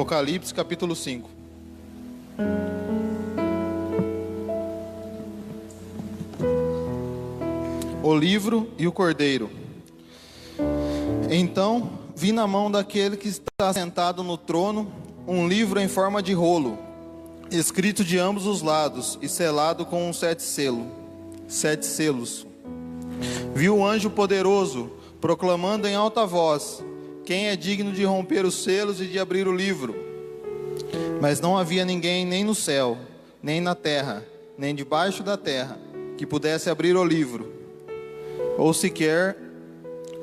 Apocalipse capítulo 5. O livro e o cordeiro. Então vi na mão daquele que está sentado no trono um livro em forma de rolo, escrito de ambos os lados e selado com 7 selos. Vi o anjo poderoso proclamando em alta voz: quem é digno de romper os selos e de abrir o livro? Mas não havia ninguém, nem no céu, nem na terra, nem debaixo da terra, que pudesse abrir o livro, ou sequer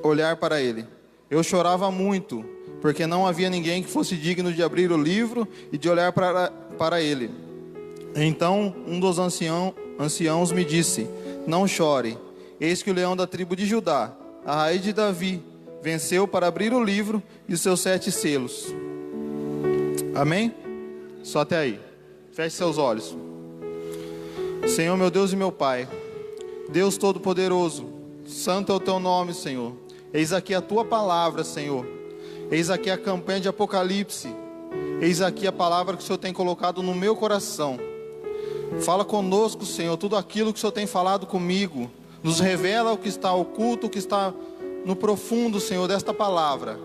olhar para ele. Eu chorava muito, porque não havia ninguém que fosse digno de abrir o livro e de olhar para ele. Então um dos anciãos me disse: não chore, eis que o leão da tribo de Judá, a raiz de Davi, venceu para abrir o livro e os seus 7 selos. Amém? Só até aí. Feche seus olhos. Senhor, meu Deus e meu Pai, Deus Todo-Poderoso, santo é o teu nome, Senhor. Eis aqui a tua palavra, Senhor. Eis aqui a campanha de Apocalipse. Eis aqui a palavra que o Senhor tem colocado no meu coração. Fala conosco, Senhor, tudo aquilo que o Senhor tem falado comigo. Nos revela o que está oculto, o que está no profundo, Senhor, desta palavra.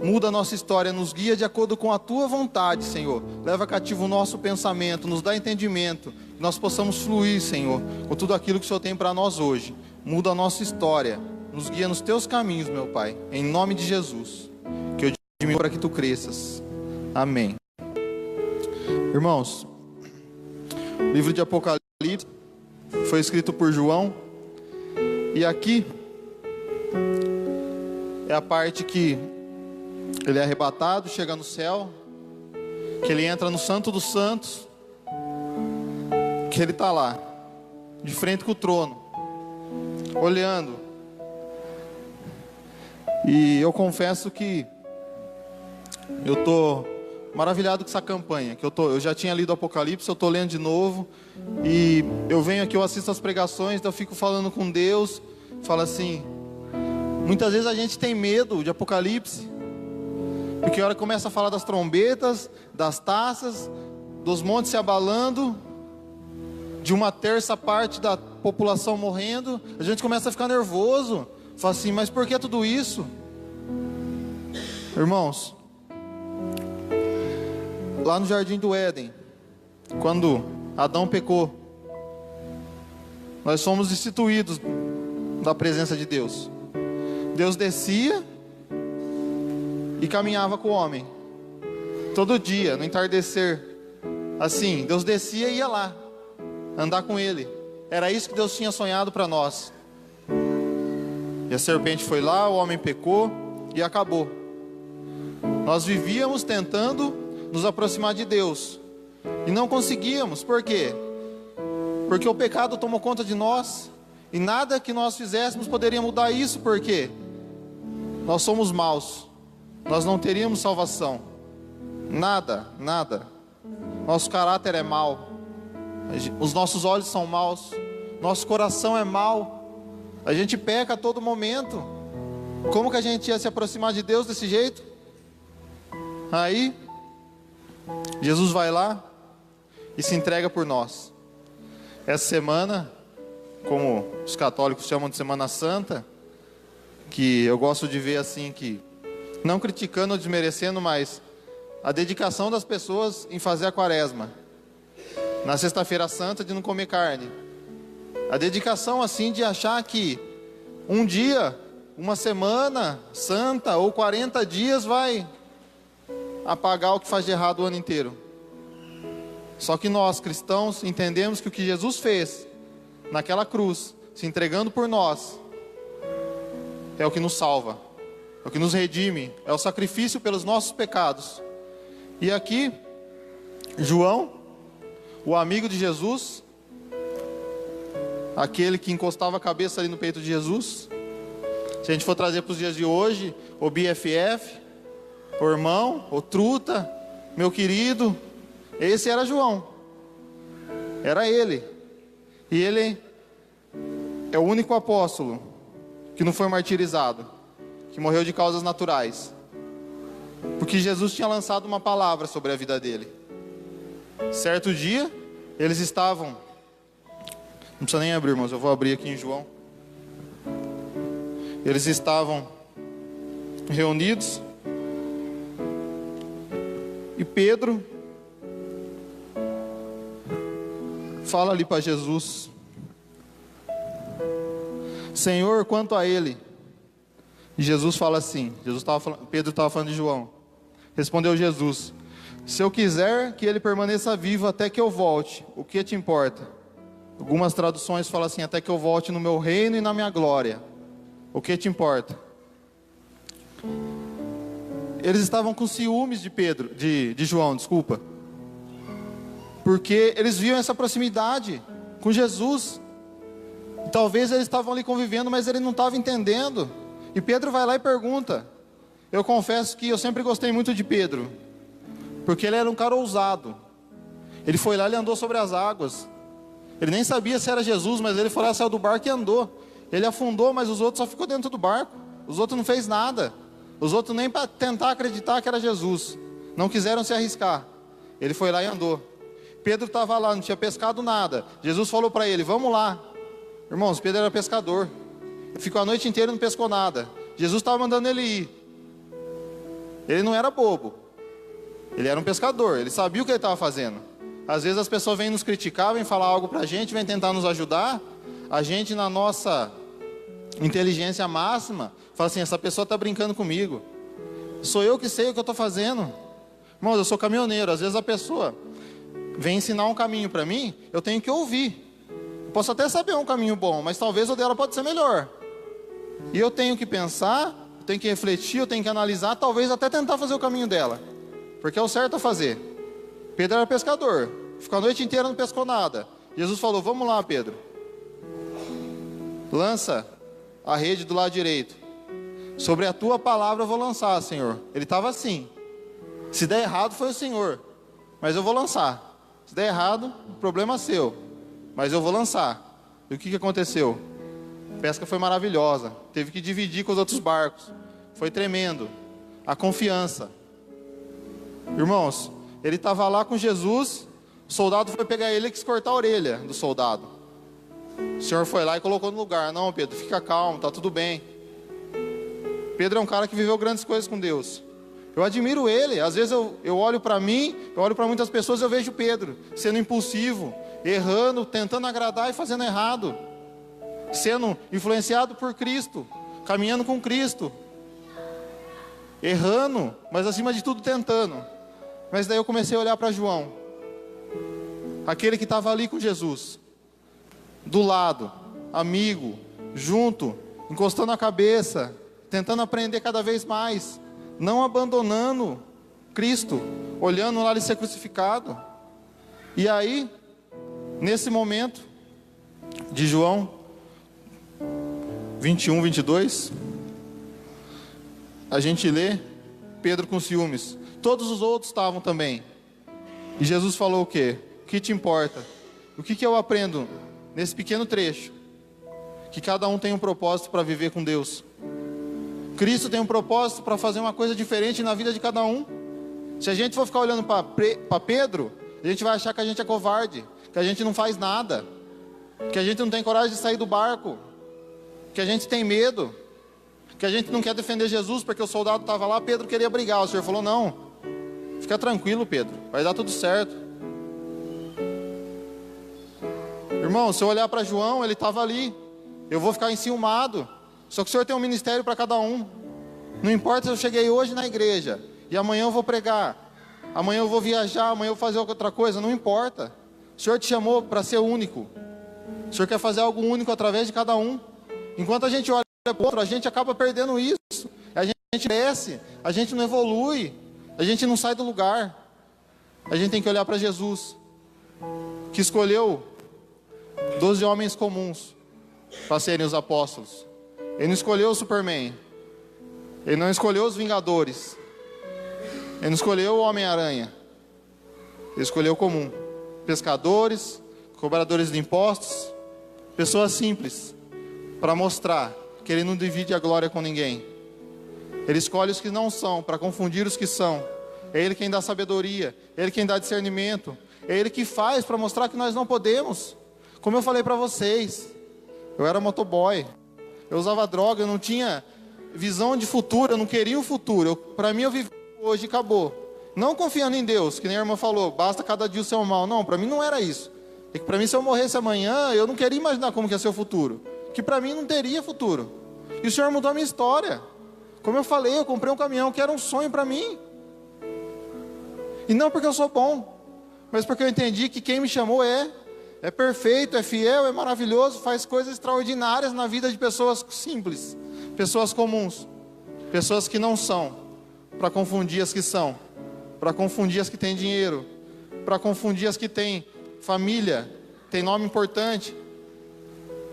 Muda a nossa história, nos guia de acordo com a tua vontade, Senhor. Leva cativo o nosso pensamento, nos dá entendimento, que nós possamos fluir, Senhor, com tudo aquilo que o Senhor tem para nós hoje. Muda a nossa história, nos guia nos teus caminhos, meu Pai, em nome de Jesus. Que eu diminua para que tu cresças. Amém. Irmãos, o livro de Apocalipse foi escrito por João. E aqui é a parte que ele é arrebatado, chega no céu, que ele entra no Santo dos Santos, que ele está lá, de frente com o trono, olhando. E eu confesso que eu estou maravilhado com essa campanha, que eu já tinha lido Apocalipse, eu estou lendo de novo, e eu venho aqui, eu assisto as pregações, então eu fico falando com Deus, falo assim, muitas vezes a gente tem medo de Apocalipse, porque a hora que começa a falar das trombetas, das taças, dos montes se abalando, de uma terça parte da população morrendo, a gente começa a ficar nervoso, fala assim, mas por que tudo isso? Irmãos, lá no Jardim do Éden, quando Adão pecou, nós fomos destituídos da presença de Deus. Deus descia e caminhava com o homem, todo dia, no entardecer, assim, Deus descia e ia lá, andar com ele. Era isso que Deus tinha sonhado para nós. E a serpente foi lá, o homem pecou e acabou. Nós vivíamos tentando nos aproximar de Deus e não conseguíamos. Por quê? Porque o pecado tomou conta de nós e nada que nós fizéssemos poderia mudar isso. Por quê? Nós somos maus, nós não teríamos salvação. Nada. Nosso caráter é mau, os nossos olhos são maus, nosso coração é mau, a gente peca a todo momento. Como que a gente ia se aproximar de Deus desse jeito? Aí Jesus vai lá e se entrega por nós. Essa semana, como os católicos chamam de Semana Santa, que eu gosto de ver assim, que não criticando ou desmerecendo, mas a dedicação das pessoas em fazer a quaresma, na sexta-feira santa, de não comer carne, a dedicação assim de achar que um dia, uma semana santa ou 40 dias vai apagar o que faz de errado o ano inteiro. Só que nós cristãos entendemos que o que Jesus fez naquela cruz, se entregando por nós, é o que nos salva, é o que nos redime, é o sacrifício pelos nossos pecados. E aqui João, o amigo de Jesus, aquele que encostava a cabeça ali no peito de Jesus, se a gente for trazer para os dias de hoje, o BFF, o irmão, o truta, meu querido, esse era João, era ele. E ele é o único apóstolo que não foi martirizado, que morreu de causas naturais. Porque Jesus tinha lançado uma palavra sobre a vida dele. Certo dia, eles estavam... Não precisa nem abrir, irmãos, eu vou abrir aqui em João. Eles estavam reunidos. E Pedro fala ali para Jesus: Senhor, quanto a ele? E Jesus fala assim, Pedro estava falando de João. Respondeu Jesus: se eu quiser que ele permaneça vivo até que eu volte, o que te importa? Algumas traduções falam assim: até que eu volte no meu reino e na minha glória, o que te importa? Eles estavam com ciúmes de João, desculpa. Porque eles viam essa proximidade com Jesus. E talvez eles estavam ali convivendo, mas ele não estava entendendo. E Pedro vai lá e pergunta. Eu confesso que eu sempre gostei muito de Pedro, porque ele era um cara ousado. Ele foi lá, ele andou sobre as águas. Ele nem sabia se era Jesus, mas ele foi lá, saiu do barco e andou. Ele afundou, mas os outros só ficou dentro do barco. Os outros não fez nada. Os outros nem para tentar acreditar que era Jesus. Não quiseram se arriscar. Ele foi lá e andou. Pedro estava lá, não tinha pescado nada. Jesus falou para ele: vamos lá. Irmãos, Pedro era pescador. Ficou a noite inteira e não pescou nada. Jesus estava mandando ele ir. Ele não era bobo. Ele era um pescador. Ele sabia o que ele estava fazendo. Às vezes as pessoas vêm nos criticar, vêm falar algo para a gente, vêm tentar nos ajudar. A gente, na nossa inteligência máxima, fala assim: essa pessoa está brincando comigo. Sou eu que sei o que eu estou fazendo. Irmãos, eu sou caminhoneiro. Às vezes a pessoa vem ensinar um caminho para mim, eu tenho que ouvir. Eu posso até saber um caminho bom, mas talvez o dela pode ser melhor. E eu tenho que pensar, eu tenho que refletir, eu tenho que analisar, talvez até tentar fazer o caminho dela, porque é o certo a fazer. Pedro era pescador, ficou a noite inteira, não pescou nada. Jesus falou: vamos lá, Pedro, lança a rede do lado direito. Sobre a tua palavra eu vou lançar, Senhor. Ele estava assim: se der errado foi o Senhor, mas eu vou lançar. Se der errado, o problema é seu, mas eu vou lançar. E o que aconteceu? A pesca foi maravilhosa. Teve que dividir com os outros barcos. Foi tremendo. A confiança. Irmãos, ele estava lá com Jesus. O soldado foi pegar ele e quis cortar a orelha do soldado. O Senhor foi lá e colocou no lugar: não, Pedro, fica calmo, está tudo bem. Pedro é um cara que viveu grandes coisas com Deus. Eu admiro ele. Às vezes eu olho para mim, eu olho para muitas pessoas, eu vejo Pedro sendo impulsivo, errando, tentando agradar e fazendo errado, sendo influenciado por Cristo, caminhando com Cristo, errando, mas acima de tudo tentando. Mas daí eu comecei a olhar para João, aquele que estava ali com Jesus, do lado, amigo, junto, encostando a cabeça, tentando aprender cada vez mais, não abandonando Cristo, olhando lá ele ser crucificado. E aí, nesse momento de João 21, 22, a gente lê Pedro com ciúmes. Todos os outros estavam também. E Jesus falou o quê? O que te importa? O que eu aprendo nesse pequeno trecho? Que cada um tem um propósito para viver com Deus. Cristo tem um propósito para fazer uma coisa diferente na vida de cada um. Se a gente for ficar olhando para Pedro, a gente vai achar que a gente é covarde, que a gente não faz nada, que a gente não tem coragem de sair do barco, que a gente tem medo, que a gente não quer defender Jesus porque o soldado estava lá. Pedro queria brigar, o Senhor falou: não, fica tranquilo, Pedro, vai dar tudo certo. Irmão, se eu olhar para João, ele estava ali, eu vou ficar enciumado. Só que o Senhor tem um ministério para cada um. Não importa se eu cheguei hoje na igreja e amanhã eu vou pregar, amanhã eu vou viajar, amanhã eu vou fazer outra coisa, não importa. O Senhor te chamou para ser único. O Senhor quer fazer algo único através de cada um. Enquanto a gente olha para o outro, a gente acaba perdendo isso. A gente cresce, a gente não evolui, a gente não sai do lugar. A gente tem que olhar para Jesus, que escolheu 12 homens comuns para serem os apóstolos. Ele não escolheu o Superman, ele não escolheu os Vingadores, ele não escolheu o Homem-Aranha, ele escolheu o comum: pescadores, cobradores de impostos, pessoas simples, para mostrar que ele não divide a glória com ninguém, Ele escolhe os que não são, para confundir os que são. É Ele quem dá sabedoria, é Ele quem dá discernimento, é Ele que faz para mostrar que nós não podemos. Como eu falei para vocês, eu era motoboy, eu usava droga, eu não tinha visão de futuro, eu não queria o futuro. Para mim eu vivi hoje e acabou. Não confiando em Deus, que nem a irmã falou, basta cada dia o seu mal. Não, para mim não era isso. É que para mim, se eu morresse amanhã, eu não queria imaginar como que ia ser o futuro. Que para mim não teria futuro. E o Senhor mudou a minha história. Como eu falei, eu comprei um caminhão que era um sonho para mim. E não porque eu sou bom, mas porque eu entendi que quem me chamou é perfeito, é fiel, é maravilhoso, faz coisas extraordinárias na vida de pessoas simples, pessoas comuns, pessoas que não são, para confundir as que são, para confundir as que têm dinheiro, para confundir as que têm família, tem nome importante.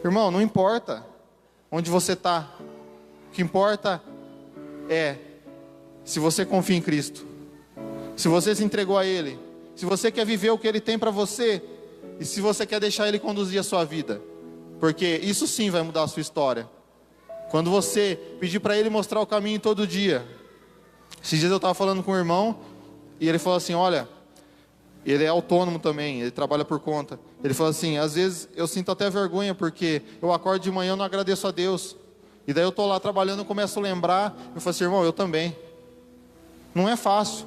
Irmão, não importa onde você está, o que importa é se você confia em Cristo, se você se entregou a Ele, se você quer viver o que Ele tem para você, e se você quer deixar Ele conduzir a sua vida, porque isso sim vai mudar a sua história. Quando você pedir para Ele mostrar o caminho todo dia. Esses dias eu estava falando com um irmão, e ele falou assim, olha, ele é autônomo também, ele trabalha por conta. Ele falou assim, às vezes eu sinto até vergonha, porque eu acordo de manhã e não agradeço a Deus. E daí eu estou lá trabalhando, eu começo a lembrar, eu falo assim, irmão, eu também. Não é fácil,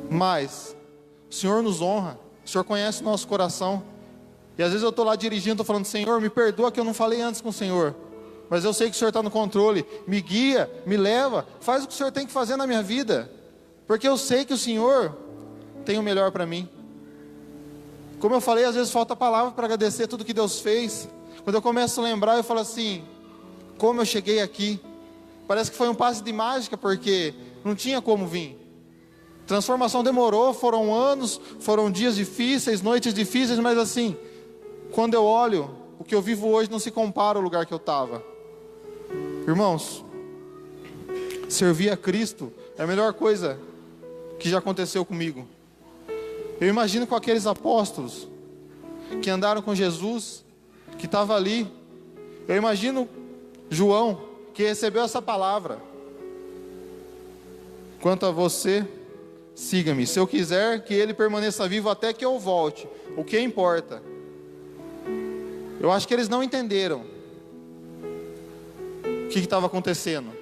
mas o Senhor nos honra, o Senhor conhece o nosso coração. E às vezes eu estou lá dirigindo, estou falando, Senhor, me perdoa que eu não falei antes com o Senhor. Mas eu sei que o Senhor está no controle, me guia, me leva, faz o que o Senhor tem que fazer na minha vida. Porque eu sei que o Senhor tem o melhor para mim. Como eu falei, às vezes falta palavra para agradecer tudo que Deus fez. Quando eu começo a lembrar, eu falo assim, como eu cheguei aqui. Parece que foi um passe de mágica, porque não tinha como vir. Transformação demorou, foram anos, foram dias difíceis, noites difíceis, mas assim, quando eu olho, o que eu vivo hoje não se compara ao lugar que eu estava. Irmãos, servir a Cristo é a melhor coisa que já aconteceu comigo. Eu imagino com aqueles apóstolos que andaram com Jesus, que estava ali. Eu imagino João, que recebeu essa palavra. Quanto a você, siga-me. Se eu quiser que ele permaneça vivo até que eu volte, o que importa? Eu acho que eles não entenderam o que estava acontecendo.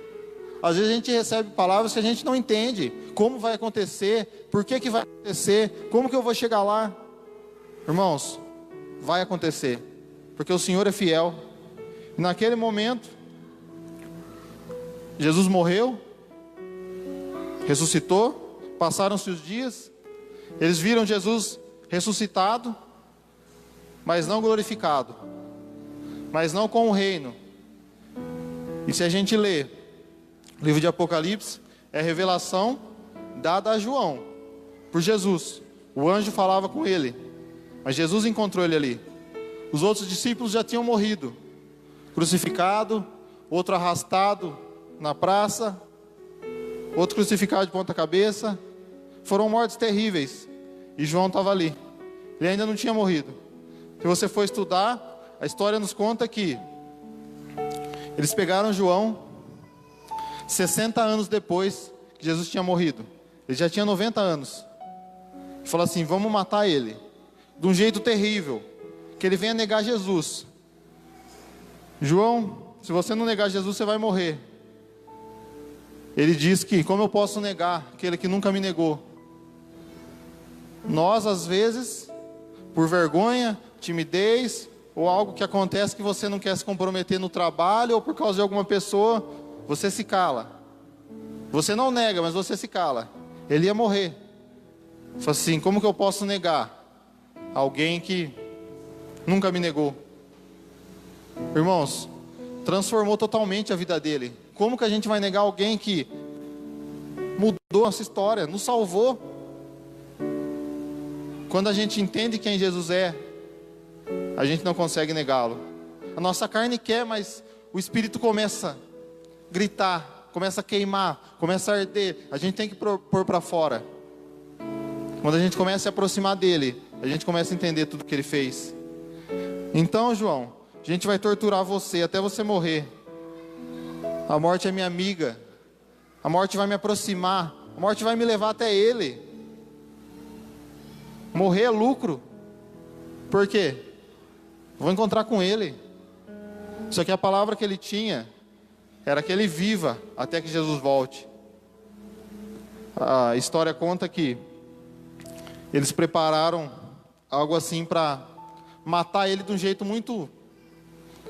Às vezes a gente recebe palavras que a gente não entende. Como vai acontecer? Por que vai acontecer? Como que eu vou chegar lá? Irmãos, vai acontecer. Porque o Senhor é fiel. E naquele momento, Jesus morreu, ressuscitou, passaram-se os dias, eles viram Jesus ressuscitado, mas não glorificado, mas não com o reino. E se a gente lê o livro de Apocalipse, é a revelação dada a João por Jesus. O anjo falava com ele, mas Jesus encontrou ele ali. Os outros discípulos já tinham morrido, crucificado, outro arrastado na praça, outro crucificado de ponta cabeça. Foram mortes terríveis, e João estava ali. Ele ainda não tinha morrido. Se você for estudar, a história nos conta que eles pegaram João 60 anos depois que Jesus tinha morrido. Ele já tinha 90 anos. E falou assim, vamos matar ele de um jeito terrível, que ele venha negar Jesus. João, se você não negar Jesus, você vai morrer. Ele diz que, como eu posso negar aquele que nunca me negou? Nós, às vezes, por vergonha, timidez, ou algo que acontece que você não quer se comprometer no trabalho, ou por causa de alguma pessoa, você se cala. Você não nega, mas você se cala. Ele ia morrer. Fala assim, como que eu posso negar alguém que nunca me negou? Irmãos, transformou totalmente a vida dele. Como que a gente vai negar alguém que mudou nossa história, nos salvou? Quando a gente entende quem Jesus é, a gente não consegue negá-lo. A nossa carne quer, mas o Espírito começa a gritar, começa a queimar, começa a arder. A gente tem que pôr para fora. Quando a gente começa a se aproximar dele, a gente começa a entender tudo que ele fez. Então, João, a gente vai torturar você até você morrer. A morte é minha amiga, A morte vai me aproximar, a morte vai me levar até Ele. Morrer é lucro. Por quê? Vou encontrar com Ele. Só que a palavra que ele tinha era que ele viva até que Jesus volte. A história conta que eles prepararam algo assim para matar ele de um jeito muito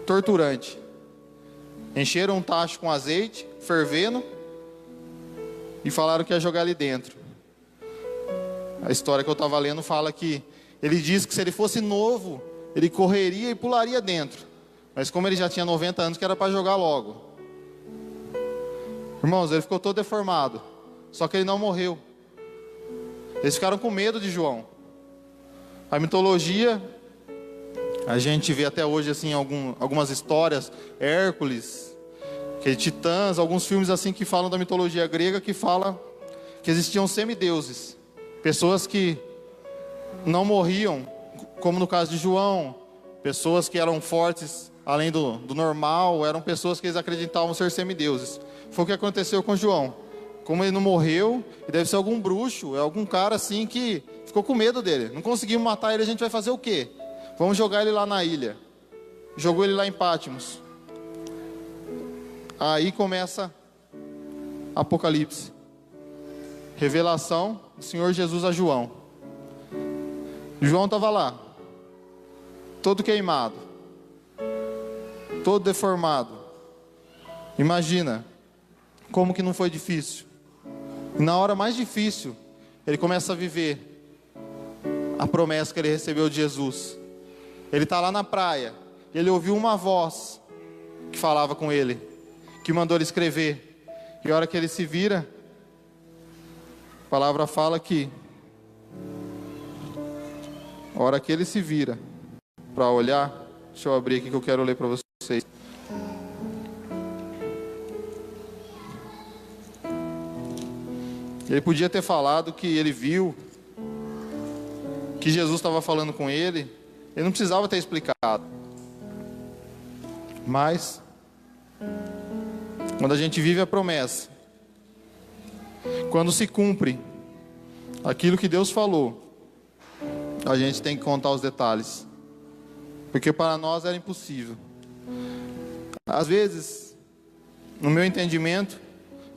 torturante. Encheram um tacho com azeite, fervendo, e falaram que ia jogar ali dentro. A história que eu estava lendo fala que ele disse que se ele fosse novo, ele correria e pularia dentro. Mas como ele já tinha 90 anos, que era para jogar logo. Irmãos, ele ficou todo deformado. Só que ele não morreu. Eles ficaram com medo de João. A mitologia, a gente vê até hoje assim algumas histórias, Hércules, que Titãs, alguns filmes assim que falam da mitologia grega, que fala que existiam semideuses, pessoas que não morriam, como no caso de João, pessoas que eram fortes além do normal, eram pessoas que eles acreditavam ser semideuses. Foi o que aconteceu com João. Como ele não morreu, e deve ser algum bruxo, é algum cara assim que ficou com medo dele. Não conseguimos matar ele, a gente vai fazer o quê? Vamos jogar ele lá na ilha. Jogou ele lá em Pátimos. Aí começa Apocalipse. Revelação do Senhor Jesus a João. João estava lá, todo queimado, todo deformado. Imagina, como que não foi difícil. E na hora mais difícil, ele começa a viver a promessa que ele recebeu de Jesus. Ele está lá na praia, e ele ouviu uma voz que falava com ele, que mandou ele escrever. E a hora que ele se vira, a palavra fala que a hora que ele se vira para olhar, deixa eu abrir aqui que eu quero ler para vocês. Ele podia ter falado que ele viu, que Jesus estava falando com ele. Ele não precisava ter explicado. Mas, quando a gente vive a promessa, quando se cumpre aquilo que Deus falou, a gente tem que contar os detalhes. Porque para nós era impossível. Às vezes, no meu entendimento,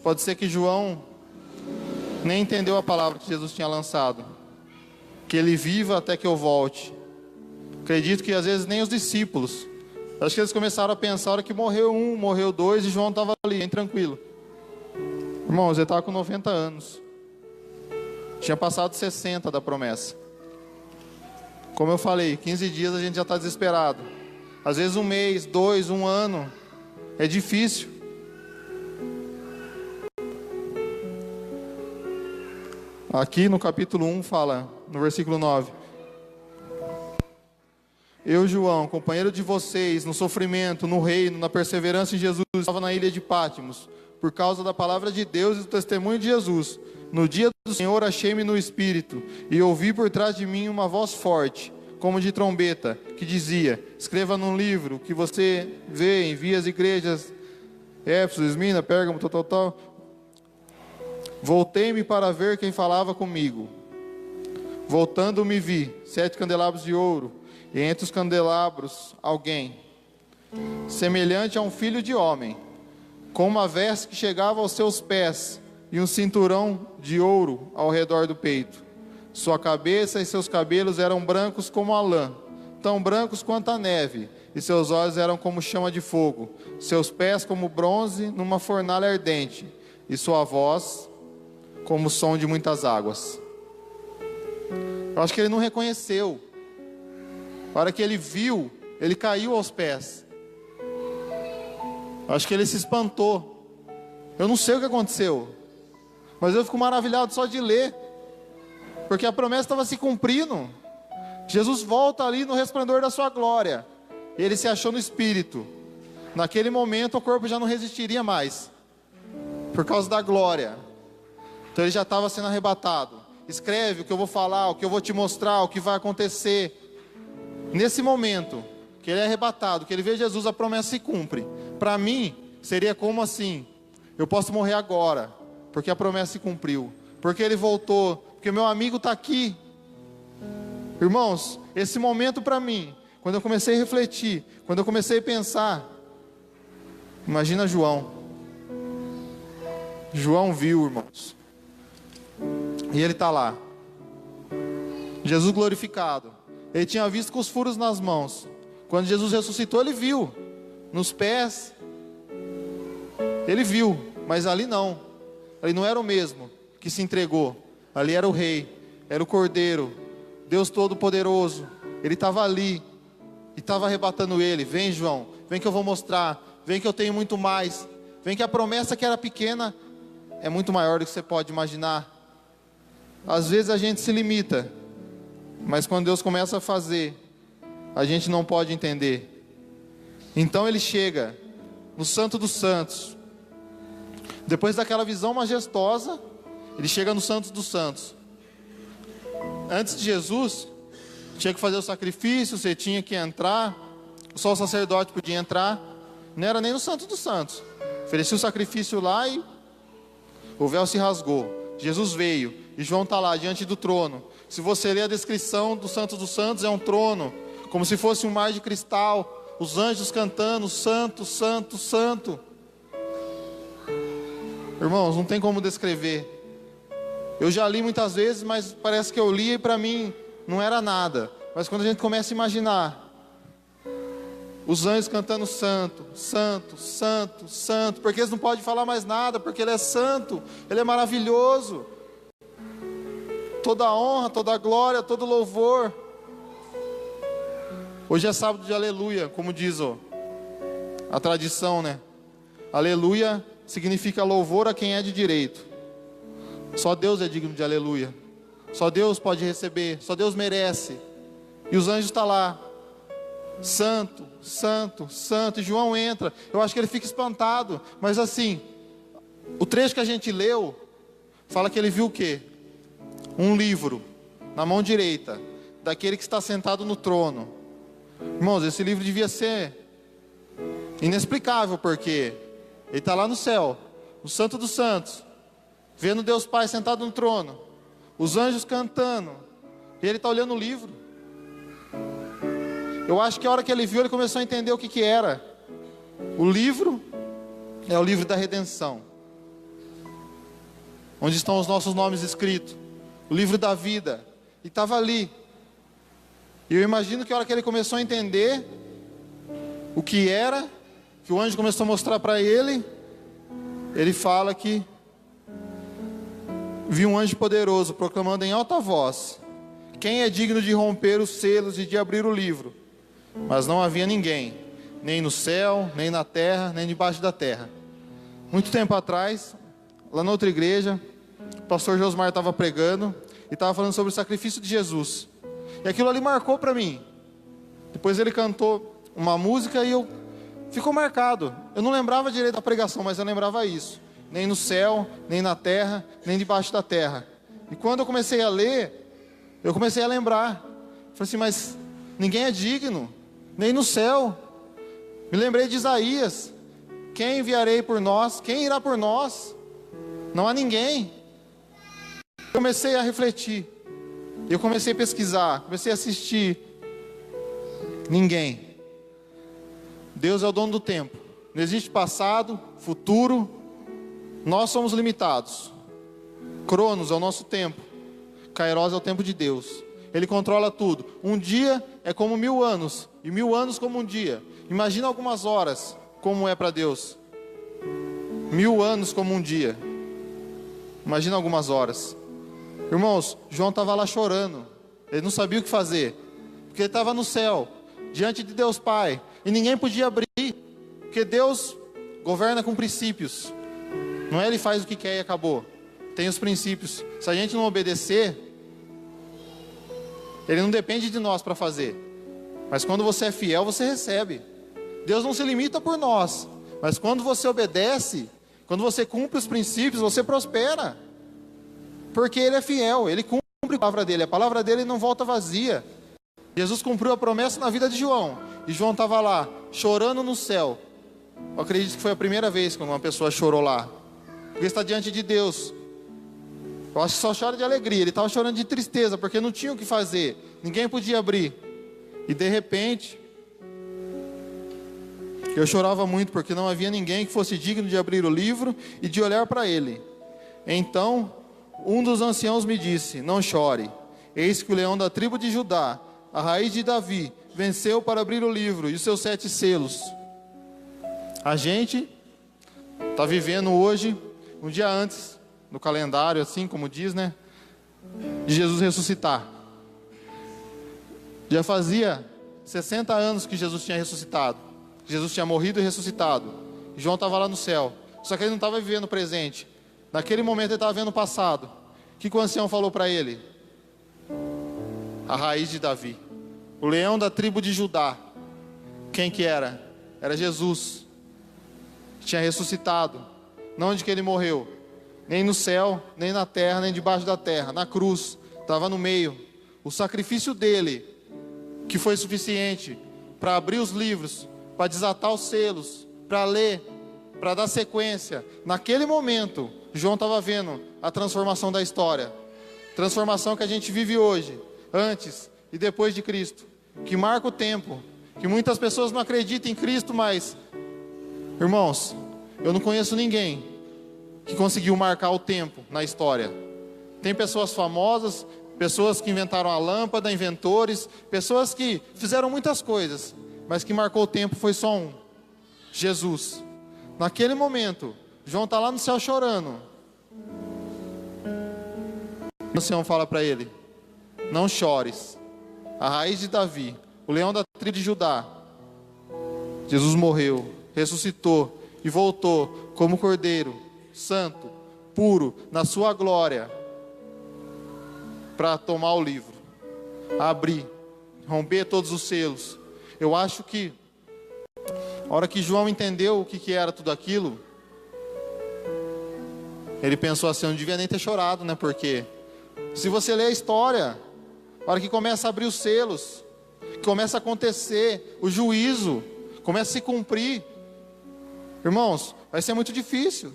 pode ser que João nem entendeu a palavra que Jesus tinha lançado. Que ele viva até que eu volte. Acredito que às vezes nem os discípulos. Acho que eles começaram a pensar a hora que morreu um, morreu dois, e João estava ali, bem tranquilo. Irmãos, ele estava com 90 anos. Tinha passado 60 da promessa. Como eu falei, 15 dias a gente já está desesperado. Às vezes um mês, 2, 1 ano. É difícil. Aqui no capítulo 1 fala, no versículo 9: eu, João, companheiro de vocês, no sofrimento, no reino, na perseverança em Jesus, estava na ilha de Pátimos, por causa da palavra de Deus e do testemunho de Jesus. No dia do Senhor achei-me no Espírito, e ouvi por trás de mim uma voz forte, como de trombeta, que dizia: escreva num livro que você vê, envia às igrejas, Éfeso, Esmina, Pérgamo, tal. Voltei-me para ver quem falava comigo. Voltando-me vi 7 candelabros de ouro, e entre os candelabros alguém, semelhante a um filho de homem, com uma veste que chegava aos seus pés, e um cinturão de ouro ao redor do peito. Sua cabeça e seus cabelos eram brancos como a lã, tão brancos quanto a neve, e seus olhos eram como chama de fogo, seus pés como bronze numa fornalha ardente, e sua voz como o som de muitas águas. Eu acho que ele não reconheceu. A hora que ele viu, ele caiu aos pés. Eu acho que ele se espantou. Eu não sei o que aconteceu, mas eu fico maravilhado só de ler, porque a promessa estava se cumprindo. Jesus volta ali no resplendor da sua glória, e ele se achou no Espírito. Naquele momento o corpo já não resistiria mais, por causa da glória. Então ele já estava sendo arrebatado. Escreve o que eu vou falar, o que eu vou te mostrar, o que vai acontecer. Nesse momento que ele é arrebatado, que ele vê Jesus, a promessa se cumpre. Para mim, seria como assim: eu posso morrer agora, porque a promessa se cumpriu, porque ele voltou, porque meu amigo está aqui. Irmãos, esse momento para mim, quando eu comecei a refletir, quando eu comecei a pensar, imagina João. João viu, irmãos, e ele está lá, Jesus glorificado. Ele tinha visto com os furos nas mãos. Quando Jesus ressuscitou, ele viu nos pés, ele viu, mas ali não. Ali não era o mesmo que se entregou. Ali era o rei, era o cordeiro, Deus Todo-Poderoso. Ele estava ali e estava arrebatando ele. Vem, João, vem que eu vou mostrar. Vem que eu tenho muito mais. Vem que a promessa que era pequena é muito maior do que você pode imaginar. Às vezes a gente se limita, mas quando Deus começa a fazer, a gente não pode entender. Então ele chega no Santo dos Santos. Depois daquela visão majestosa, ele chega no Santo dos Santos. Antes de Jesus, tinha que fazer o sacrifício, você tinha que entrar, só o sacerdote podia entrar. Não era nem no Santo dos Santos. Oferecia o sacrifício lá e o véu se rasgou. Jesus veio e João está lá diante do trono. Se você ler a descrição do Santo dos Santos, é um trono, como se fosse um mar de cristal, os anjos cantando, santo, santo, santo. Irmãos, não tem como descrever. Eu já li muitas vezes, mas parece que eu li e para mim não era nada. Mas quando a gente começa a imaginar os anjos cantando santo, santo, santo, santo, porque eles não podem falar mais nada, porque ele é santo, ele é maravilhoso. Toda a honra, toda a glória, todo louvor. Hoje é sábado de aleluia, como diz a tradição, né? Aleluia significa louvor a quem é de direito. Só Deus é digno de aleluia. Só Deus pode receber, só Deus merece. E os anjos estão lá, santo, santo, santo. E João entra, eu acho que ele fica espantado. Mas assim, o trecho que a gente leu, fala que ele viu o quê? Um livro, na mão direita, daquele que está sentado no trono. Irmãos, esse livro devia ser inexplicável, porque ele está lá no céu, no Santo dos Santos, vendo Deus Pai sentado no trono, os anjos cantando, e ele está olhando o livro. Eu acho que a hora que ele viu, ele começou a entender o que era. O livro é o livro da redenção, onde estão os nossos nomes escritos, o livro da vida, e estava ali. E eu imagino que a hora que ele começou a entender o que era, que o anjo começou a mostrar para ele, ele fala que viu um anjo poderoso proclamando em alta voz: quem é digno de romper os selos e de abrir o livro? Mas não havia ninguém, nem no céu, nem na terra, nem debaixo da terra. Muito tempo atrás, lá na outra igreja, o pastor Josmar estava pregando e estava falando sobre o sacrifício de Jesus. E aquilo ali marcou para mim. Depois ele cantou uma música e ficou marcado. Eu não lembrava direito da pregação, mas eu lembrava isso. Nem no céu, nem na terra, nem debaixo da terra. E quando eu comecei a ler, eu comecei a lembrar. Falei assim, mas ninguém é digno, nem no céu. Me lembrei de Isaías: quem enviarei por nós? Quem irá por nós? Não há ninguém. Comecei a refletir. Eu comecei a pesquisar, comecei a assistir. Ninguém. Deus é o dono do tempo. Não existe passado, futuro. Nós somos limitados. Cronos é o nosso tempo. Kairos é o tempo de Deus. Ele controla tudo. Um dia é como 1000 anos, e 1000 anos como um dia. Imagina algumas horas, como é para Deus. 1000 anos como um dia. Imagina algumas horas. Irmãos, João estava lá chorando. Ele não sabia o que fazer, porque ele estava no céu, diante de Deus Pai, e ninguém podia abrir, porque Deus governa com princípios. Não é ele faz o que quer e acabou. Tem os princípios. Se a gente não obedecer, ele não depende de nós para fazer. Mas quando você é fiel, você recebe. Deus não se limita por nós, mas quando você obedece, quando você cumpre os princípios, você prospera. Porque ele é fiel, ele cumpre a palavra dele não volta vazia. Jesus cumpriu a promessa na vida de João, e João estava lá, chorando no céu. Eu acredito que foi a primeira vez que uma pessoa chorou lá. porque está diante de Deus. Eu acho que só chora de alegria, ele estava chorando de tristeza, porque não tinha o que fazer, ninguém podia abrir. E de repente, eu chorava muito, porque não havia ninguém que fosse digno de abrir o livro e de olhar para ele. Então, um dos anciãos me disse: não chore, eis que o leão da tribo de Judá, a raiz de Davi, venceu para abrir o livro e os seus 7 selos. A gente está vivendo hoje, um dia antes, no calendário, assim como diz, né? De Jesus ressuscitar. Já fazia 60 anos que Jesus tinha ressuscitado. Que Jesus tinha morrido e ressuscitado. João estava lá no céu. Só que ele não estava vivendo o presente. Naquele momento ele estava vendo o passado. O que o ancião falou para ele? A raiz de Davi. O leão da tribo de Judá. Quem que era? Era Jesus. Tinha ressuscitado. Não onde que ele morreu. Nem no céu, nem na terra, nem debaixo da terra. Na cruz. Estava no meio. O sacrifício dele, que foi suficiente para abrir os livros, para desatar os selos, para ler, para dar sequência. Naquele momento, João estava vendo a transformação da história. Transformação que a gente vive hoje, antes e depois de Cristo. Que marca o tempo. Que muitas pessoas não acreditam em Cristo, mas, irmãos, eu não conheço ninguém que conseguiu marcar o tempo na história. Tem pessoas famosas, pessoas que inventaram a lâmpada, inventores, pessoas que fizeram muitas coisas, mas que marcou o tempo foi só um: Jesus. Naquele momento, João está lá no céu chorando. O Senhor fala para ele: não chores, a raiz de Davi, o leão da tribo de Judá. Jesus morreu, ressuscitou e voltou como cordeiro, santo, puro, na sua glória, para tomar o livro, abrir, romper todos os selos. Eu acho que a hora que João entendeu o que era tudo aquilo, ele pensou assim: eu não devia nem ter chorado, né? Porque se você ler a história, a hora que começa a abrir os selos, começa a acontecer o juízo, começa a se cumprir, irmãos, vai ser muito difícil.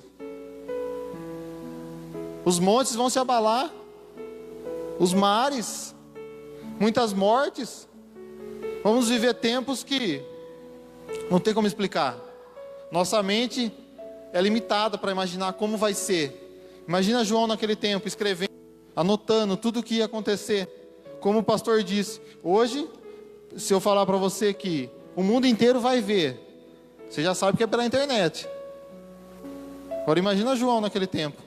Os montes vão se abalar, os mares, muitas mortes. Vamos viver tempos que não tem como explicar. Nossa mente é limitada para imaginar como vai ser. Imagina João naquele tempo, escrevendo, anotando tudo o que ia acontecer. Como o pastor disse, hoje, se eu falar para você que o mundo inteiro vai ver, você já sabe que é pela internet. Agora imagina João naquele tempo.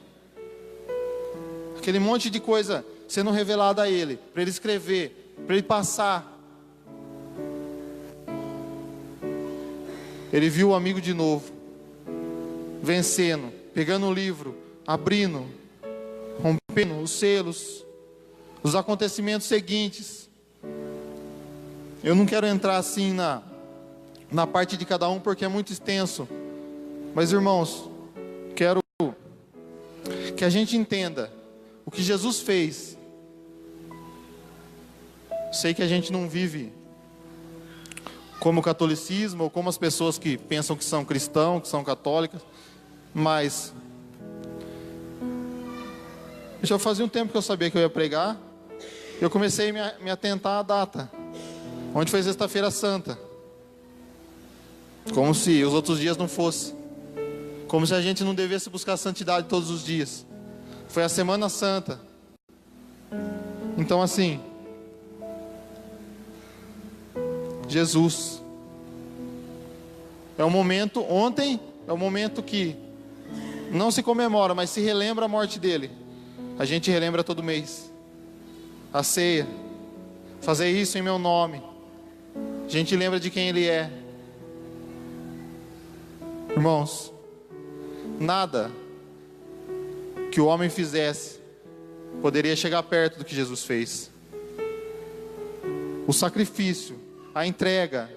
Aquele monte de coisa sendo revelada a ele, para ele escrever, para ele passar. Ele viu o amigo de novo, vencendo, pegando o livro, abrindo, rompendo os selos, os acontecimentos seguintes. Eu não quero entrar assim na parte de cada um, porque é muito extenso. Mas, irmãos, quero que a gente entenda o que Jesus fez. Sei que a gente não vive como o catolicismo, ou como as pessoas que pensam que são cristãos, que são católicas, mas já fazia um tempo que eu sabia que eu ia pregar. Eu comecei a me atentar à data, onde foi Sexta-feira Santa, como se os outros dias não fossem, como se a gente não devesse buscar santidade todos os dias. Foi a Semana Santa. Então assim, Jesus é um momento, ontem é um momento que não se comemora, mas se relembra a morte dele. A gente relembra todo mês a ceia, fazer isso em meu nome. A gente lembra de quem ele é. Irmãos, nada que o homem fizesse poderia chegar perto do que Jesus fez. O sacrifício, a entrega.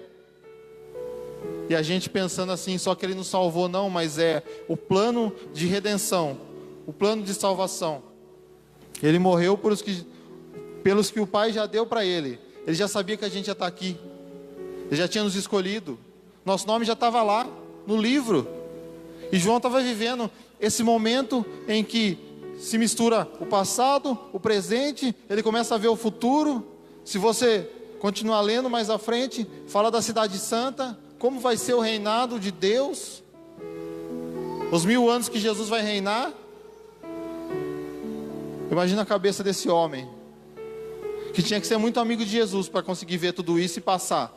E a gente pensando assim, só que ele nos salvou, não, mas é o plano de redenção, o plano de salvação. Ele morreu pelos que o Pai já deu para ele. Ele já sabia que a gente ia estar aqui. Ele já tinha nos escolhido. Nosso nome já estava lá no livro. E João estava vivendo esse momento em que se mistura o passado, o presente, ele começa a ver o futuro. Se você continuar lendo mais à frente, fala da cidade santa, como vai ser o reinado de Deus, os 1000 anos que Jesus vai reinar. Imagina a cabeça desse homem, que tinha que ser muito amigo de Jesus para conseguir ver tudo isso e passar.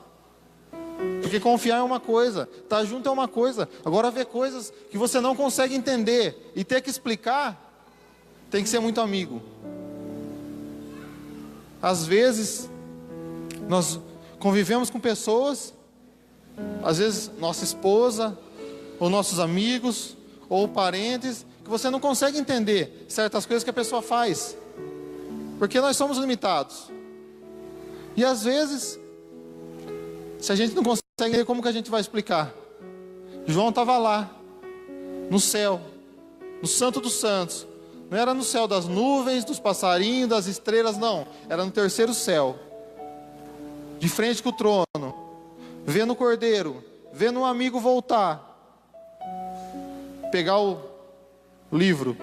Porque confiar é uma coisa, estar junto é uma coisa, agora ver coisas que você não consegue entender e ter que explicar, tem que ser muito amigo. Às vezes nós convivemos com pessoas, às vezes nossa esposa, ou nossos amigos, ou parentes, que você não consegue entender certas coisas que a pessoa faz, porque nós somos limitados. E às vezes, se a gente não consegue entender, como que a gente vai explicar? João estava lá, no céu, no Santo dos Santos. Não era no céu das nuvens, dos passarinhos, das estrelas, não. Era no terceiro céu, de frente com o trono, vendo o cordeiro, vendo um amigo voltar, pegar o livro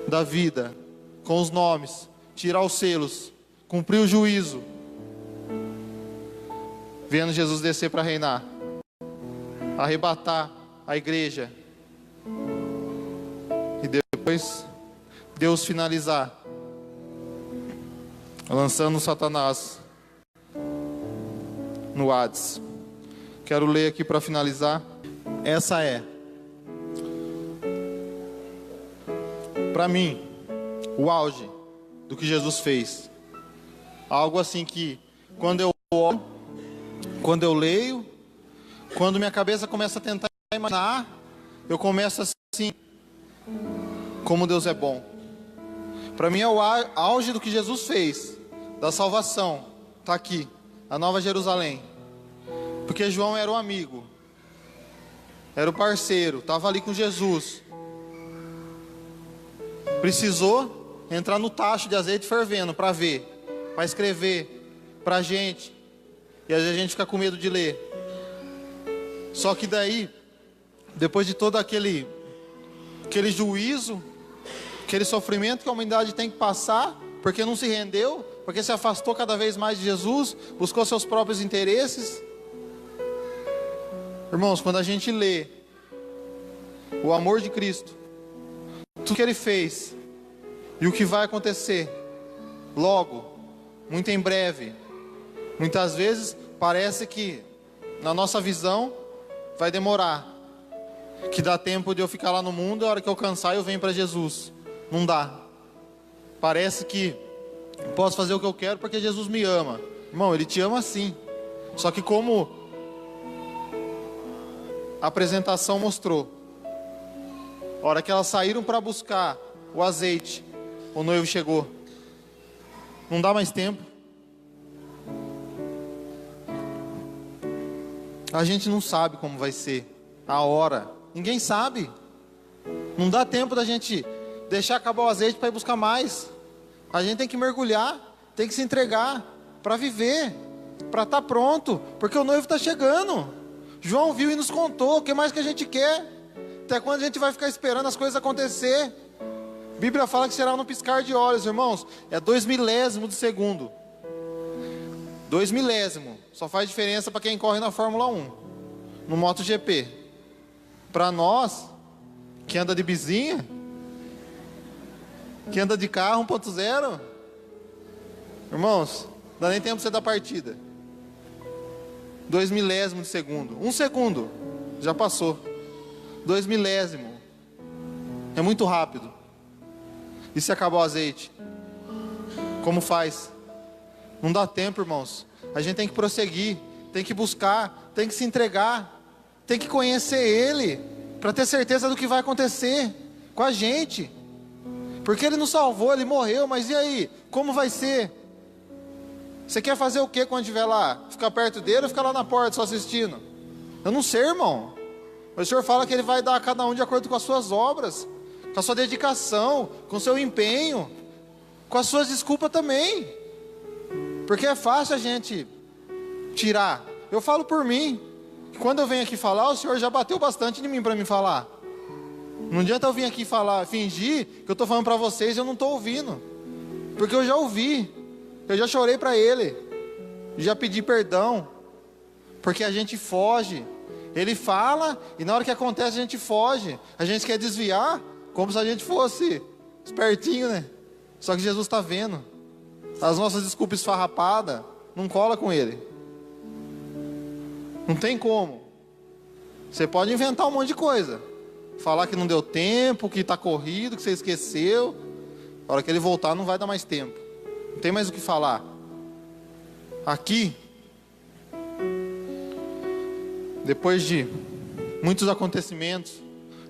da vida, com os nomes, tirar os selos, cumprir o juízo, vendo Jesus descer para reinar, arrebatar a igreja, e depois Deus finalizar, lançando Satanás no Hades. Quero ler aqui para finalizar. Essa é, para mim, o auge do que Jesus fez. Algo assim que, quando eu olho, quando eu leio, quando minha cabeça começa a tentar imaginar, eu começo assim, como Deus é bom. Para mim é o auge do que Jesus fez, da salvação, está aqui, a Nova Jerusalém. Porque João era o amigo, era o parceiro, estava ali com Jesus. Precisou entrar no tacho de azeite fervendo para ver, para escrever para a gente. E às vezes a gente fica com medo de ler. Só que daí, depois de todo aquele juízo, aquele sofrimento que a humanidade tem que passar, porque não se rendeu, porque se afastou cada vez mais de Jesus, buscou seus próprios interesses. Irmãos, quando a gente lê o amor de Cristo, tudo que Ele fez e o que vai acontecer logo, muito em breve, muitas vezes parece que na nossa visão vai demorar, que dá tempo de eu ficar lá no mundo, a hora que eu cansar eu venho para Jesus. Não dá. Parece que posso fazer o que eu quero porque Jesus me ama. Irmão, Ele te ama sim. Só que como a apresentação mostrou, a hora que elas saíram para buscar o azeite, o noivo chegou. Não dá mais tempo. A gente não sabe como vai ser a hora. Ninguém sabe. Não dá tempo da gente deixar acabar o azeite para ir buscar mais. A gente tem que mergulhar, tem que se entregar para viver, para estar pronto, porque o noivo está chegando. João viu e nos contou. O que mais que a gente quer? Até quando a gente vai ficar esperando as coisas acontecer? A Bíblia fala que será no piscar de olhos, irmãos. É 2 milésimos de segundo. 2 milésimos. Só faz diferença para quem corre na Fórmula 1, no MotoGP. Para nós, que anda de bizinha, que anda de carro 1.0, irmãos, não dá nem tempo de você dar partida. 2 milésimos de segundo. 1 segundo, já passou. 2 milésimos. É muito rápido. E se acabar o azeite? Como faz? Não dá tempo, irmãos. A gente tem que prosseguir, tem que buscar, tem que se entregar, tem que conhecer Ele, para ter certeza do que vai acontecer com a gente. Porque Ele nos salvou, Ele morreu, mas e aí? Como vai ser? Você quer fazer o que quando estiver lá? Ficar perto dele ou ficar lá na porta só assistindo? Eu não sei, irmão. Mas o Senhor fala que Ele vai dar a cada um de acordo com as suas obras, com a sua dedicação, com o seu empenho, com as suas desculpas também. Porque é fácil a gente tirar. Eu falo por mim. Quando eu venho aqui falar, o Senhor já bateu bastante em mim para me falar. Não adianta eu vir aqui falar, fingir que eu estou falando para vocês e eu não estou ouvindo. Porque eu já ouvi. Eu já chorei para Ele. Já pedi perdão. Porque a gente foge. Ele fala e na hora que acontece a gente foge. A gente quer desviar como se a gente fosse espertinho, né? Só que Jesus está vendo. As nossas desculpas esfarrapadas não cola com Ele. Não tem como. Você pode inventar um monte de coisa. Falar que não deu tempo, que está corrido, que você esqueceu. A hora que Ele voltar não vai dar mais tempo. Não tem mais o que falar. Aqui, depois de muitos acontecimentos,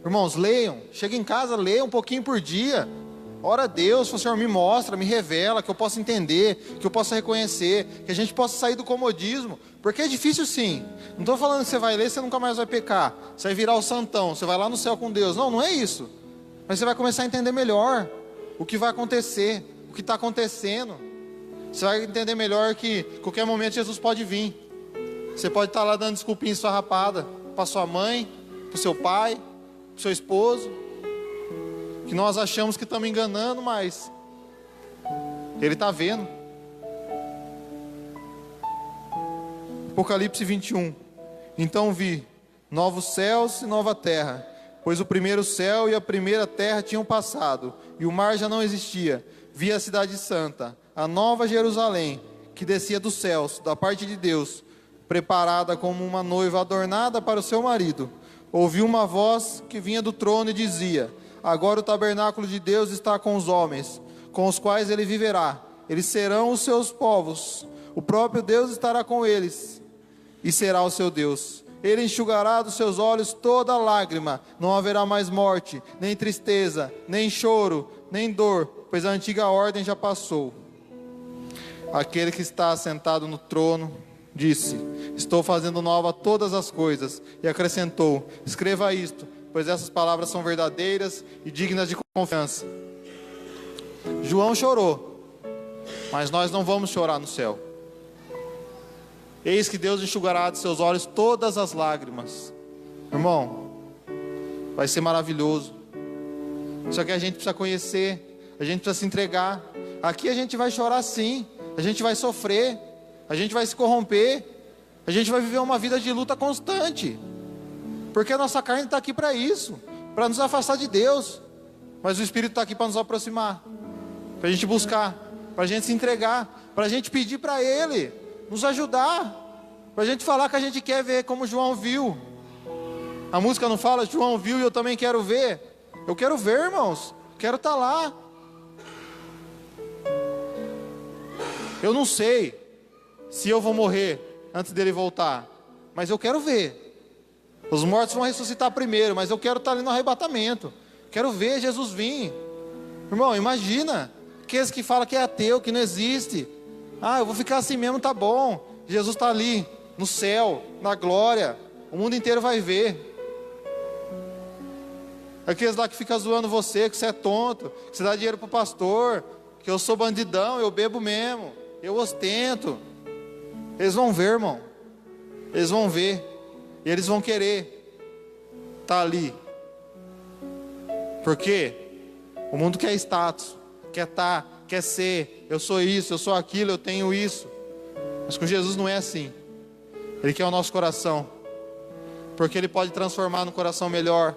irmãos, leiam. Chega em casa, leiam um pouquinho por dia. Ora a Deus, o Senhor me mostra, me revela, que eu possa entender, que eu possa reconhecer, que a gente possa sair do comodismo, porque é difícil sim. Não estou falando que você vai ler e você nunca mais vai pecar, você vai virar o santão, você vai lá no céu com Deus. Não, não é isso. Mas você vai começar a entender melhor o que vai acontecer, o que está acontecendo. Você vai entender melhor que qualquer momento Jesus pode vir. Você pode estar lá dando desculpinha esfarrapada para sua mãe, para o seu pai, para o seu esposo, que nós achamos que estamos enganando, mas Ele está vendo. Apocalipse 21. Então vi novos céus e nova terra, pois o primeiro céu e a primeira terra tinham passado, e o mar já não existia. Vi a cidade santa, a nova Jerusalém, que descia dos céus, da parte de Deus, preparada como uma noiva adornada para o seu marido. Ouvi uma voz que vinha do trono e dizia: agora o tabernáculo de Deus está com os homens, com os quais Ele viverá. Eles serão os seus povos. O próprio Deus estará com eles e será o seu Deus. Ele enxugará dos seus olhos toda lágrima. Não haverá mais morte, nem tristeza, nem choro, nem dor, pois a antiga ordem já passou. Aquele que está sentado no trono disse: estou fazendo nova todas as coisas. E acrescentou: escreva isto, pois essas palavras são verdadeiras e dignas de confiança. João chorou, mas nós não vamos chorar no céu. Eis que Deus enxugará de seus olhos todas as lágrimas. Irmão, vai ser maravilhoso. Só que a gente precisa conhecer, a gente precisa se entregar. Aqui a gente vai chorar sim, a gente vai sofrer, a gente vai se corromper, a gente vai viver uma vida de luta constante. Porque a nossa carne está aqui para isso, para nos afastar de Deus. Mas o Espírito está aqui para nos aproximar, para a gente buscar, para a gente se entregar, para a gente pedir para Ele nos ajudar, para a gente falar que a gente quer ver como João viu. A música não fala: João viu e eu também quero ver. Eu quero ver, irmãos, quero estar lá. Eu não sei se eu vou morrer antes dele voltar, mas eu quero ver. Os mortos vão ressuscitar primeiro, mas eu quero estar ali no arrebatamento. Quero ver Jesus vir. Irmão, imagina aqueles que falam que é ateu, que não existe. Ah, eu vou ficar assim mesmo, tá bom. Jesus está ali, no céu, na glória. O mundo inteiro vai ver. Aqueles lá que ficam zoando você, que você é tonto, que você dá dinheiro para o pastor, que eu sou bandidão, eu bebo mesmo, eu ostento. Eles vão ver, irmão. Eles vão ver. E eles vão querer estar ali. Porque o mundo quer status, quer estar, quer ser. Eu sou isso, eu sou aquilo, eu tenho isso. Mas com Jesus não é assim. Ele quer o nosso coração. Porque Ele pode transformar no coração melhor.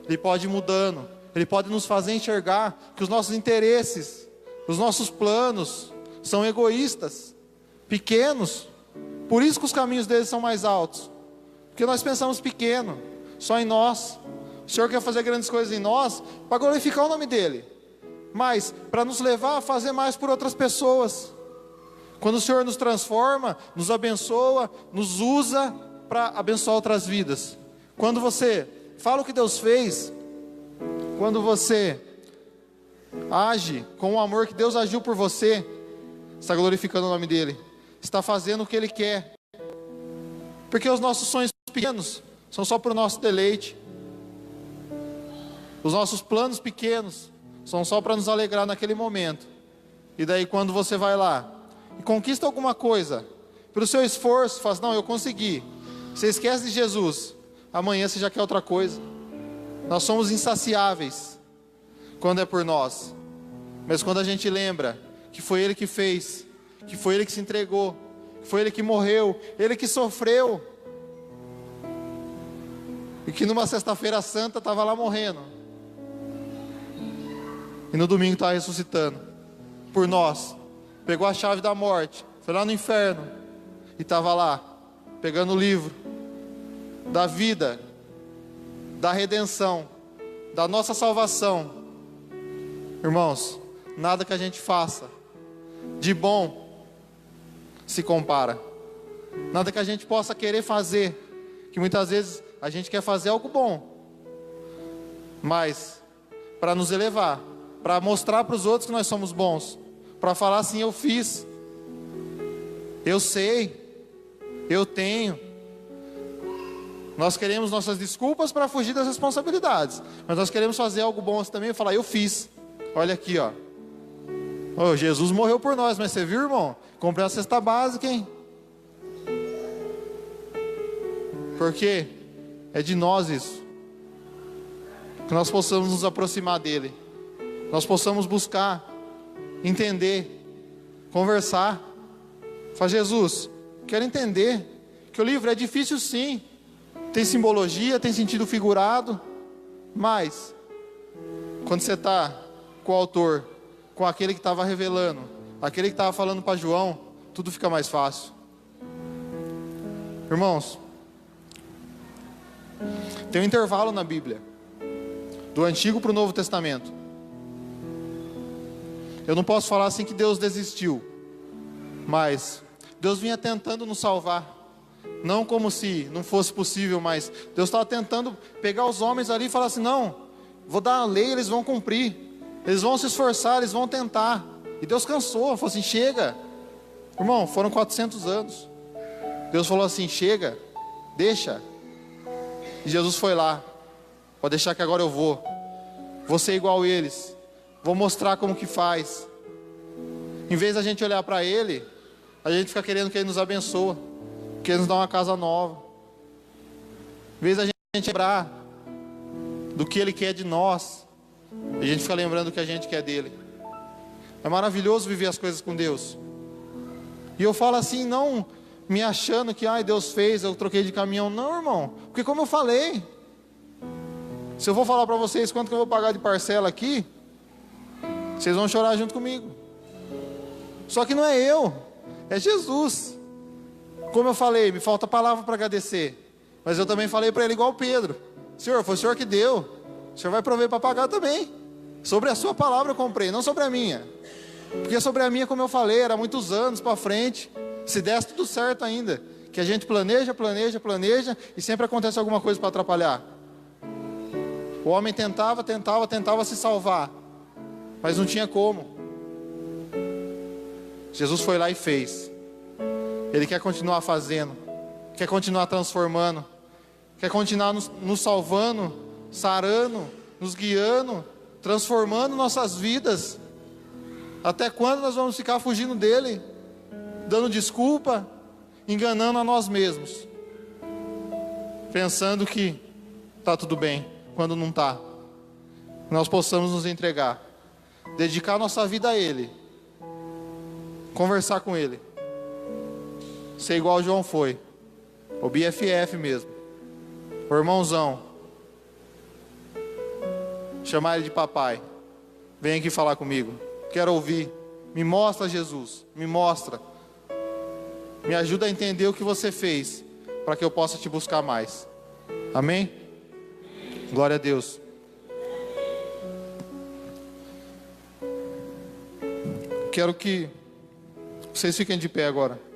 Ele pode ir mudando. Ele pode nos fazer enxergar que os nossos interesses, os nossos planos são egoístas, pequenos. Por isso que os caminhos deles são mais altos. Porque nós pensamos pequeno, só em nós. O Senhor quer fazer grandes coisas em nós para glorificar o nome dEle, mas para nos levar a fazer mais por outras pessoas. Quando o Senhor nos transforma, nos abençoa, nos usa para abençoar outras vidas. Quando você fala o que Deus fez, quando você age com o amor que Deus agiu por você, está glorificando o nome dEle, está fazendo o que Ele quer. Porque os nossos sonhos pequenos são só para o nosso deleite. Os nossos planos pequenos são só para nos alegrar naquele momento. E daí quando você vai lá e conquista alguma coisa, pelo seu esforço, faz: não, eu consegui. Você esquece de Jesus, amanhã você já quer outra coisa. Nós somos insaciáveis quando é por nós. Mas quando a gente lembra que foi Ele que fez, que foi Ele que se entregou, que foi Ele que morreu, Ele que sofreu, e que numa sexta-feira santa estava lá morrendo, e no domingo estava ressuscitando por nós, pegou a chave da morte, foi lá no inferno, e estava lá, pegando o livro da vida, da redenção, da nossa salvação. Irmãos, nada que a gente faça de bom se compara. Nada que a gente possa querer fazer, que muitas vezes a gente quer fazer algo bom, mas para nos elevar, para mostrar para os outros que nós somos bons, para falar assim: eu fiz, eu sei, eu tenho. Nós queremos nossas desculpas para fugir das responsabilidades, mas nós queremos fazer algo bom também e falar: eu fiz. Olha aqui, ó. Oh, Jesus morreu por nós, mas você viu, irmão? Comprei a cesta básica, hein? Porque é de nós isso. Que nós possamos nos aproximar dele. Nós possamos buscar, entender, conversar. Fala: Jesus, quero entender que o livro é difícil sim. Tem simbologia, tem sentido figurado. Mas quando você está com o autor, com aquele que estava revelando, aquele que estava falando para João, tudo fica mais fácil. Irmãos, tem um intervalo na Bíblia, do Antigo para o Novo Testamento. Eu não posso falar assim que Deus desistiu, mas Deus vinha tentando nos salvar. Não como se não fosse possível, mas Deus estava tentando pegar os homens ali e falar assim: não, vou dar a lei, eles vão cumprir, eles vão se esforçar, eles vão tentar. E Deus cansou, falou assim: chega. Irmão, foram 400 anos. Deus falou assim: chega, deixa. E Jesus foi lá: pode deixar que agora eu vou ser igual a eles, vou mostrar como que faz. Em vez da gente olhar para Ele, a gente fica querendo que Ele nos abençoe, que Ele nos dá uma casa nova. Em vez da gente lembrar do que Ele quer de nós, a gente fica lembrando do que a gente quer dele. É maravilhoso viver as coisas com Deus. E eu falo assim, não me achando que Deus fez, eu troquei de caminhão. Não, irmão, porque como eu falei, se eu vou falar para vocês quanto que eu vou pagar de parcela aqui, vocês vão chorar junto comigo. Só que não é eu, é Jesus. Como eu falei, me falta palavra para agradecer, mas eu também falei para ele igual Pedro: Senhor, foi o Senhor que deu, o Senhor vai prover para pagar também. Sobre a sua palavra eu comprei, não sobre a minha. Porque sobre a minha, como eu falei, era muitos anos para frente. Se desse tudo certo ainda, que a gente planeja e sempre acontece alguma coisa para atrapalhar. O homem tentava se salvar, mas não tinha como. Jesus foi lá e fez. Ele quer continuar fazendo, quer continuar transformando, quer continuar nos salvando, sarando, nos guiando, transformando nossas vidas. Até quando nós vamos ficar fugindo dele, dando desculpa, enganando a nós mesmos, pensando que está tudo bem, quando não está? Nós possamos nos entregar, dedicar nossa vida a Ele, conversar com Ele, ser igual o João foi, o BFF mesmo, o irmãozão, chamar ele de papai: vem aqui falar comigo, quero ouvir, me mostra Jesus, me mostra, me ajuda a entender o que você fez, para que eu possa te buscar mais. Amém? Glória a Deus. Quero que vocês fiquem de pé agora.